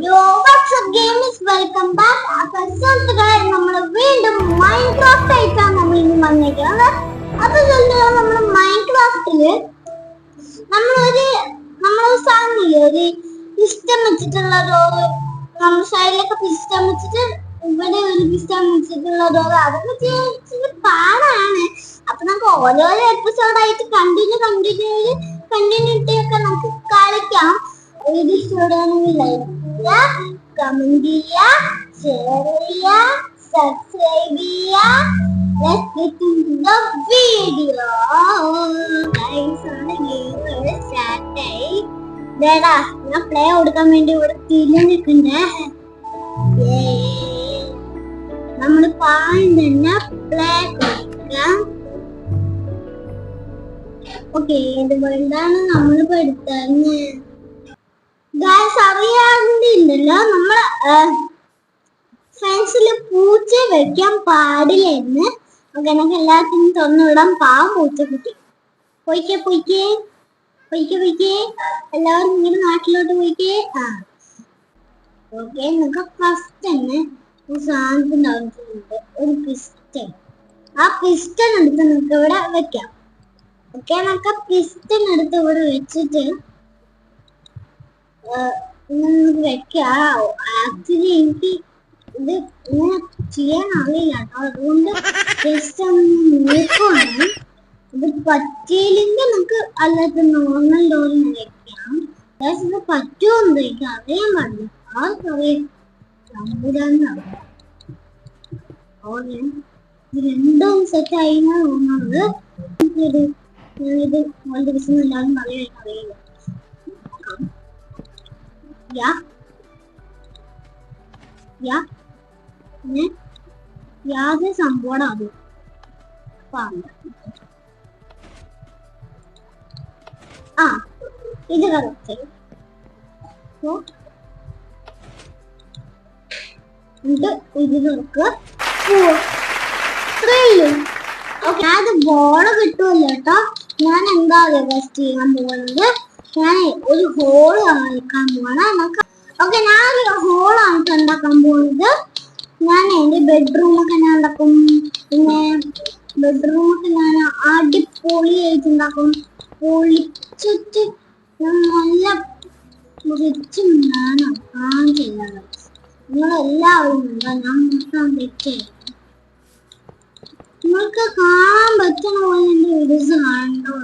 Yo, what's up gamers? Welcome back. നമ്മൾ വീണ്ടും Minecraft ആയിട്ടാണ് നമ്മൾ ഇന്ന് വന്നിരിക്കുന്നത്. അത് നമ്മൾ മൈൻക്രാഫ്റ്റില് നമ്മളൊരു സാധനമില്ലേ, ഒരു പിസ്റ്റം വെച്ചിട്ടുള്ള ഡോറ്, നമ്മൾ സൈഡിലൊക്കെ പിസ്റ്റം വെച്ചിട്ട് ഇവിടെ ഒരു പിസ്റ്റം വെച്ചിട്ടുള്ള ഡോറ്, അതൊക്കെ ഇച്ചിരി പാടാണ്. അപ്പൊ നമുക്ക് ഓരോരോ എപ്പിസോഡായിട്ട് കണ്ടിന്യൂറ്റി ഒക്കെ നമുക്ക് കളിക്കാം. വീഡിയോ ഇഷ്ടപ്പെടുകയാണെങ്കിൽ ലൈക്ക് ചെയ്യുക, കമന്റ് ചെയ്യുക, ഷെയർ ചെയ്യുക, സബ്സ്ക്രൈബ് ചെയ്യുക. Let's get into the video. Guys, game start ആയി. ദേടാ, ഞാൻ പ്ലേ കൊടുക്കാൻ വേണ്ടി ഇവിടെ തിരിഞ്ഞു നിൽക്കണ്ടേ. നമ്മള് പായം തന്നെ പ്ലേ കൊടുക്കാം. ഓക്കെ, ഇതുകൊണ്ടാണ് നമ്മളിപ്പോ എടുത്തത്. ഗായ്സ്, അറിയാണ്ടില്ലല്ലോ, നമ്മള് ഫ്രണ്ട്സില് പൂച്ച വെക്കാൻ പാടില്ലെന്ന്. ഓക്കെ, നമുക്ക് എല്ലാത്തിനും തുറന്നുവിടാം. പാവം പൂച്ചക്കുട്ടി. പൊയ്ക്കേ എല്ലാവരും ഇങ്ങനെ നാട്ടിലോട്ട് പോയിക്കേ. ഓക്കെ, നമുക്ക് ഫസ്റ്റ് തന്നെ ഒരു സാധനത്തിന് ആവശ്യമുണ്ട്, ഒരു പിസ്റ്റൺ. ആ പിസ്റ്റൺ എടുത്ത് നമുക്ക് ഇവിടെ വെക്കാം. ഓക്കെ, നമുക്ക് പിസ്റ്റൺ എടുത്ത് ഇവിടെ വെച്ചിട്ട് വെക്കാം. ആക്ച്വലി എനിക്ക് ഇത് ഇങ്ങനെ ചെയ്യാൻ അറിയില്ല കേട്ടോ, അതുകൊണ്ട് ജസ്റ്റ് ഒന്ന് നോക്കുവാണ്. ഇത് പറ്റിയില്ലെങ്കിൽ നമുക്ക് അല്ലാത്ത നോർമൽ ഡോറിന് വെക്കാം. ഇത് പറ്റുമെന്ന് എനിക്ക് അറിയാൻ പാടില്ല. ആർക്കറിയാം, ഇത് രണ്ടും സെറ്റ് ആയി തോന്നുന്നത്. ഞാനിത് വളരെ ദിവസം എല്ലാവരും പറയാൻ അറിയില്ല. യാതൊരു സംഭവം അത് ഇത് കറക്റ്റ്. ഇത് നമുക്ക് അത് ബോള് കിട്ടുമല്ലോ കേട്ടോ. ഞാൻ എന്താ വെസ്റ്റ് ചെയ്യാൻ പോകുന്നത്, ഞാൻ ഒരു ഹോള് കളിക്കാൻ പോകണം. ഓക്കെ, ഞാനൊരു ഹോളാണ് ഉണ്ടാക്കാൻ പോകുന്നത്. ഞാൻ എൻ്റെ ബെഡ്റൂമൊക്കെ ഞാൻ ഉണ്ടാക്കും. പിന്നെ ബെഡ്റൂമൊക്കെ ഞാൻ അടിപൊളിയായിട്ട് ഉണ്ടാക്കും. പൊളിച്ചിട്ട് നല്ല റിച്ചും ഞാനും ചെയ്യുന്നത്. നിങ്ങളെല്ലാവരും ഉണ്ടോ? ഞാൻ മൊത്തം വെച്ചായിരുന്നു. നിങ്ങൾക്ക് കാണാൻ പറ്റുന്ന പോലെ എൻ്റെ വീഡിയോസ് കാണണ്ടോ?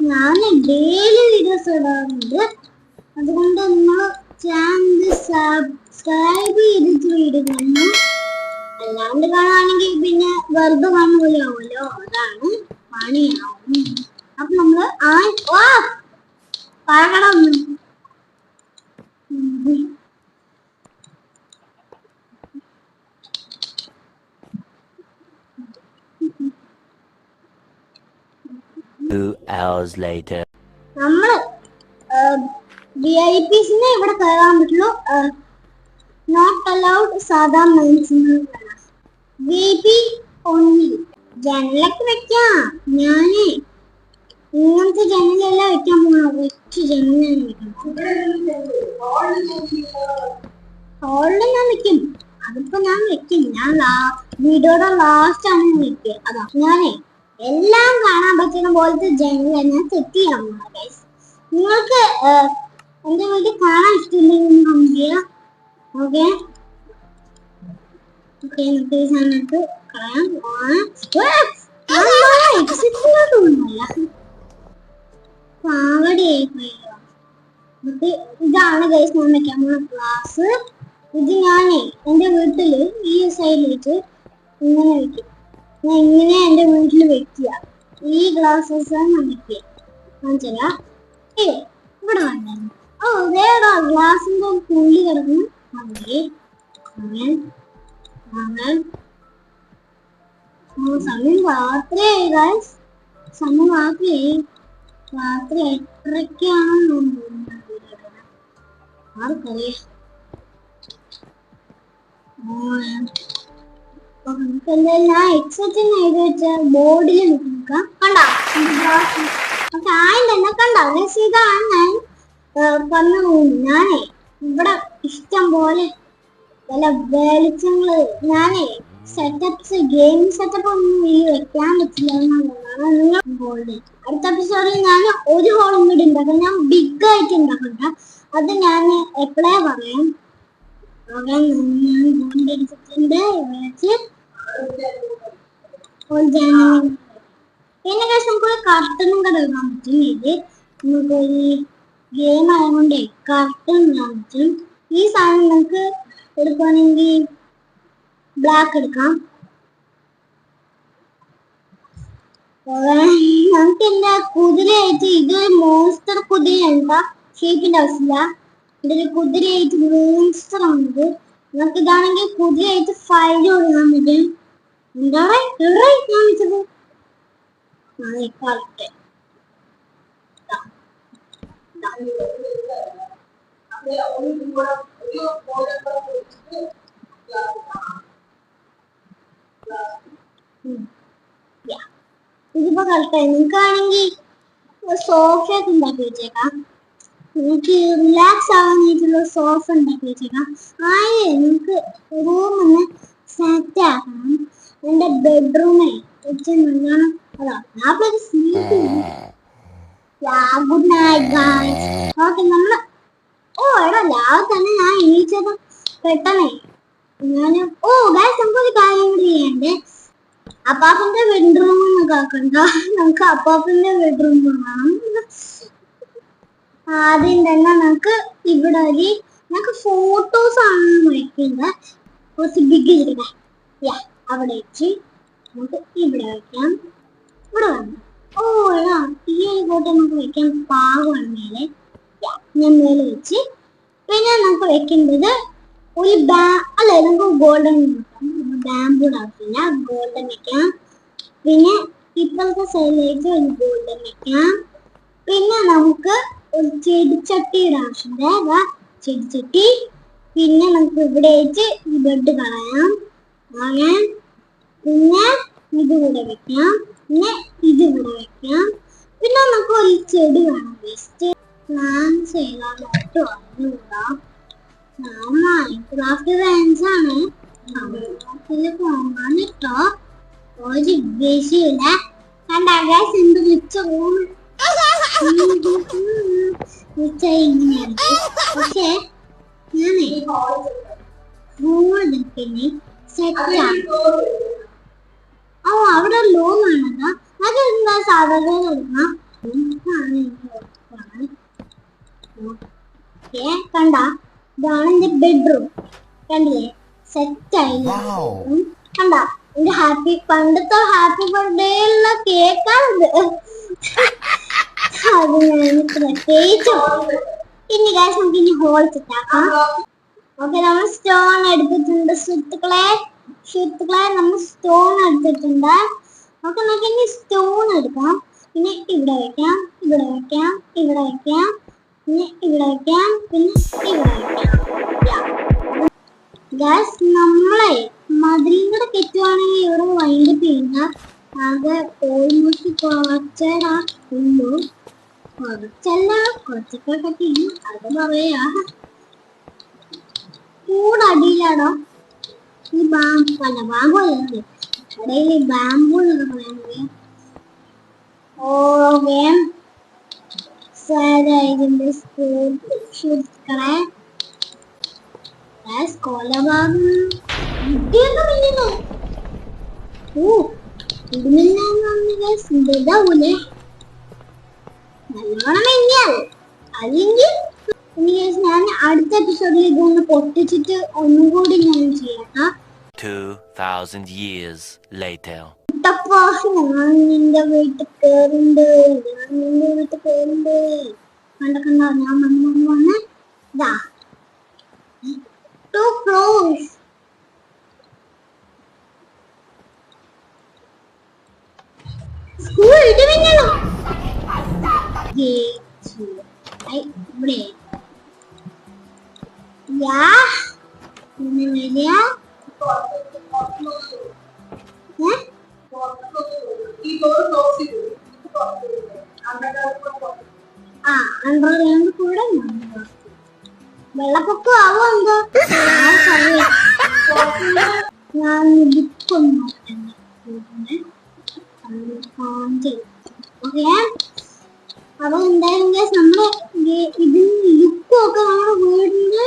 ഞാൻ ഡെയിലി വീഡിയോസ് ഇടാറുണ്ട്. അതുകൊണ്ട് നിങ്ങൾ ചാനൽ സബ്സ്ക്രൈബ് ചെയ്തിട്ട് വീഡിയോ കാണണം. അല്ലാണ്ട് കാണുകയാണെങ്കിൽ പിന്നെ വെറുതെ കാണുകയാവുമല്ലോ, അതാണ് പണിയാവും. അപ്പൊ നമ്മള് പറയണം. നമ്മള് VIPസിനെ ഇവിടെ കയറാൻ പറ്റുള്ളൂ. നോട്ട് അലൗഡ് സാധാ മെയിൻസിന്. VIP only. ജനലൊക്കെ വെക്കാം. ഞാന് ഇങ്ങനത്തെ ജനലെല്ലാം വെക്കാൻ പോകണം. വെച്ച് ജനലാണ് വെക്കണം. ഹോളിൽ ഞാൻ വെക്കും. അതിപ്പോ ഞാൻ വെക്കും. ഞാൻ വീഡിയോയുടെ ലാസ്റ്റ് ആണ് വെക്കുക. അതാ ഞാനേ എല്ലാം കാണാൻ പറ്റുന്ന പോലത്തെ ജനൽ ഞാൻ സെറ്റ് ചെയ്യാൻ പോകണം. ഗൈസ്, നിങ്ങൾക്ക് എന്റെ വീട്ടിൽ കാണാൻ ഇഷ്ടമില്ലെങ്കിൽ കമന്റ് ചെയ്യാം. ഓക്കെ, നമുക്ക് ഈ സമയത്ത് കളയാം. പാവടിയായി പോയോ. ഇതാണ് ഗൈസ് ഞാൻ വെക്കാൻ പോകുന്ന ഗ്ലാസ്. ഇത് ഞാനേ എന്റെ വീട്ടില് ഈ സൈഡിൽ വെച്ച് ഇങ്ങനെ വെക്കും. ഞാൻ ഇങ്ങനെ എന്റെ വീട്ടിൽ വെക്കുക. ഈ ഗ്ലാസസ് ഞാൻ വെക്കുക. കാണിച്ചാ ഇവിടെ വന്നു. ഇതേടാ ഗ്ലാസിന്റെ തുള്ളി കിടക്കുന്നു. സമയം രാത്രിയായി ഗൈസ്. സമയം രാത്രി 8:30 ആർക്കറിയാം. ഞാൻ എക്സെറ്റിന് എഴുതി വെച്ച ബോർഡിൽ നോക്കാം. കണ്ടോ? ആദ്യം തന്നെ കണ്ടോ? ഇതാണ് ഞാൻ ഞാനേ ഇവിടെ ഇഷ്ടം പോലെ പല വെളിച്ചങ്ങള് ഞാനേ സെറ്റപ്സ് ഗെയിം സെറ്റപ്പ് ഒന്നും ഈ വെക്കാൻ പറ്റില്ല എന്നുള്ളതാണ് നിങ്ങൾ ഗോൾഡ്. അടുത്ത എപ്പിസോഡിൽ ഞാൻ ഒരു ഹോളും കൂടി ഉണ്ടാക്കാം. ഞാൻ ബിഗ് ആയിട്ട് ഉണ്ടാക്കണ്ട, അത് ഞാൻ എപ്പോഴേ പറയാം. ഞാൻ ഗോൾഡ് എടുത്തിട്ടുണ്ട് വെച്ച്. പിന്നെ നമുക്ക് കർട്ടനും കൂടെ ഇടാൻ പറ്റും. ഇത് നമുക്ക് ഈ ഗെയിം ആയതുകൊണ്ട് കർട്ടൻ ഇടാൻ പറ്റും. ഈ സാധനം നമുക്ക് എടുക്കുകയാണെങ്കിൽ ബ്ലാക്ക് എടുക്കാം. നമുക്ക് എന്താ കുതിരയായിട്ട് ഇതൊരു മോൺസ്റ്റർ കുതിരയുണ്ട, ഷേപ്പിന്റെ ആവശ്യമില്ല. ഇതൊരു കുതിരയായിട്ട് മോൺസ്റ്റർ ആണിത്. നമുക്ക് ഇതാണെങ്കിൽ കുതിരയായിട്ട് ഫയൽ കൊടുക്കാൻ പറ്റും. എന്താണ് ഞാൻ വെച്ചത് കറക്റ്റ്. ഇതിപ്പോ കളിക്കാം. നിങ്ങൾക്കാണെങ്കിൽ സോഫ ഒക്കെ ഉണ്ടാക്കി വെച്ചേക്കാം. നിങ്ങൾക്ക് റിലാക്സ് ആവാനായിട്ടുള്ള സോഫ ഉണ്ടാക്കി വെച്ചേക്കാം. നിങ്ങൾക്ക് റൂം ഒന്ന് സെറ്റ് ആക്കണം. എന്റെ ബെഡ്റൂമേ വെച്ച് നല്ലോണം ഗുഡ് നൈറ്റ് ഗൈസ്. ഓക്കെ നമ്മള് എടാ ലാവ് തന്നെ ഞാൻ എണീച്ചത് പെട്ടെന്നേ. ഗൈസ് നമുക്കൊരു കാര്യം കൂടി ചെയ്യണ്ടേ. അപ്പാപ്പന്റെ ബെഡ്റൂം ഒന്നും കാക്കണ്ട, നമുക്ക് അപ്പാപ്പന്റെ ബെഡ്റൂം കാണാം. ആദ്യം തന്നെ നമുക്ക് ഇവിടെ ഞങ്ങൾക്ക് ഫോട്ടോസ് ആണ് വയ്ക്കുന്നത്. കുറച്ച് ബിഗ് ചെയ്തിടേ. അവിടെ വെച്ച് നമുക്ക് ഇവിടെ വയ്ക്കാം. ഇവിടെ വന്നു ഈ ഒരു ഫോട്ടോ നമുക്ക് വെക്കാൻ പാകമാണ് മേലെ. ഞാൻ മേലെ വെച്ച് പിന്നെ നമുക്ക് വെക്കേണ്ടത് ഒരു നമുക്ക് ഗോൾഡൻ നോക്കാം. ബാമ്പൂഡ് ആവശ്യമില്ല, ഗോൾഡൻ വെക്കാം. പിന്നെ ഇപ്പോഴത്തെ സൈഡിലേക്ക് ഒരു ഗോൾഡൻ വെക്കാം. പിന്നെ നമുക്ക് ഒരു ചെടിച്ചട്ടിയുടെ ആവശ്യമുണ്ട്, ചെടിച്ചട്ടി. പിന്നെ നമുക്ക് ഇവിടെ വെച്ച് ഈ ബെഡ് കളയാം. പിന്നെ ഇത് ഇവിടെ വെക്കാം. പിന്നെ ഇത് ഇവിടെ വെക്കാം. പിന്നെ നമുക്ക് ഒരു ചെടി വേണം. ബെസ്റ്റ് പ്ലാൻ ചെയ്താലോട്ട് വന്നുകൂടാ. മൈൻക്രാഫ്റ്റ് ഫാൻസാണ് പോകാൻ കേട്ടോ. ഒരു വിഷയമില്ല. എന്ത് മിച്ച ഇങ്ങനെയാണ്. പക്ഷെ ഞാനേ പിന്നെ സെറ്റാണ്. അവിടെ ലോൺ ആണല്ലോ. അതെന്താ സാധാരണ എടുക്കണം. കണ്ട ഇതാണ് എന്റെ ബെഡ്റൂം. കണ്ടില്ലേ സെറ്റായി. കണ്ട എന്റെ ഹാപ്പി പണ്ടത്തെ ഹാപ്പി ബർത്ത്ഡേ ഉള്ള കേക്കാണിത്. അത് ഞാൻ പ്രത്യേകിച്ചും. ഇനി ഗൈസ് നമുക്ക് ഇനി ഹോൾ സെറ്റാക്കാം. ഓക്കെ നമ്മൾ സ്റ്റോൺ എടുത്തിട്ടുണ്ട് സുഹൃത്തുക്കളെ. നമ്മൾ സ്റ്റോൺ എടുത്തിട്ടുണ്ട്. ഓക്കെ നമുക്ക് ഇനി സ്റ്റോൺ എടുക്കാം. പിന്നെ ഇവിടെ വെക്കാം, ഇവിടെ വെക്കാം, ഇവിടെ വെക്കാം, പിന്നെ ഇവിടെ വെക്കാം, പിന്നെ ഇവിടെ വെക്കാം. ഗൈസ് നമ്മളെ മതിലും കൂടെ കെറ്റുവാണെങ്കിൽ ഇവിടെ വൈൻഡപ്പ് ചെയ്യുന്ന ആകെ ഓൾമോസ്റ്റ് കുറച്ചേടാള്ളൂ. കുറച്ചല്ല കുറച്ചൊക്കെ കെട്ടി. അത് പറയാ കൂടടിയിലാണോ ഈ പല ഭാഗമല്ലേ ഇടയിൽ ബാമ്പൂ എന്നൊക്കെ പറയുന്നത്. ഇതിന്റെ സുഹൃത്തുക്കളെ കൊലഭാഗം ഇതാവൂലേ നല്ലോണം മെങ്ങിയാൽ. അല്ലെങ്കിൽ ഞാൻ അടുത്ത എപ്പിസോഡിൽ ഇതൊന്ന് പൊട്ടിച്ചിട്ട് ഒന്നും കൂടി ഞാൻ ചെയ്യാം. 2000 years later. ഞാൻ നിന്റെ വീട്ടിൽ കേറുണ്ട്. കണ്ടോ ഞാൻ വന്ന് ഇതാ ടു ക്ലോസ്. സ്കൂൾ ഇടുവല്ലോ ഇവിടെ വരിക. അണ്ടർഗ്രൗണ്ട് കൂടെ വെള്ളപ്പൊക്കം ആവോ എന്തോ ഞാൻ ഓക്കെ. അപ്പൊ എന്തായാലും നമ്മള് ഇതിന് ലുക്കൊക്കെ നമ്മുടെ വീടിന്റെ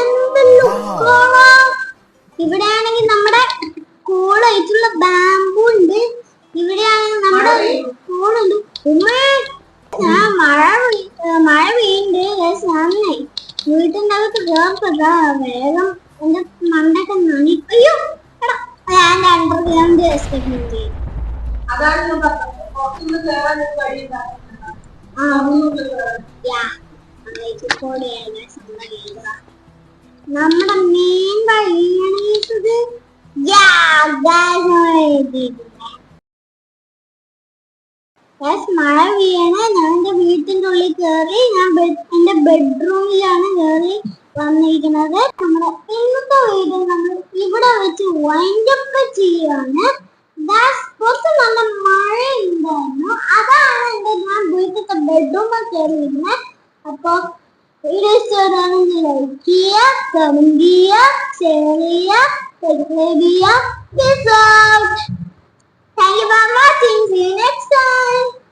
എന്ത് ലുക്കാണ്. ഇവിടെയാണെങ്കിൽ നമ്മുടെ കൂളായിട്ടുള്ള ബാമ്പു ഉണ്ട്. ഇവിടെയാണെങ്കിൽ നമ്മുടെ കൂളുണ്ട്. മഴ പെയ്യുന്നുണ്ട്. ഞാനേ വീട്ടിന്റെ അകത്ത് കേൾപ്പതാ വേഗം എന്റെ മണ്ടൊക്കെ നനി. അയ്യോ ഞാൻ അണ്ടർഗ്രൗണ്ട് എക്സ്പെക്ട് നമ്മുടെ മെയിൻ വഴിയാണ് ഇത്. മഴ പെയ്യാണ്. ഞാൻ എന്റെ വീട്ടിന്റെ ഉള്ളിൽ കയറി. ഞാൻ എന്റെ ബെഡ്റൂമിലാണ് കയറി വന്നിരിക്കുന്നത്. നമ്മുടെ ഇന്നത്തെ വീഡിയോ നമ്മൾ ഇവിടെ വെച്ച് വൈൻഡപ്പ് ചെയ്യാണ്. കുറച്ച് നല്ല മഴ ഉണ്ടായിരുന്നു. അതാണ് ഞാൻ വീട്ടിലത്തെ ബെഡ്റൂമിൽ കയറിയിരുന്നത്. അപ്പൊ വീഡിയോ ഇഷ്ടമാണെങ്കിൽ ലൈക്ക് ചെയ്യുക, കമന്റ് ചെയ്യുക, ഷെയർ ചെയ്യുക, സബ്സ്ക്രൈബ് ചെയ്യുക. Peace out. Thank you for watching. See you next time.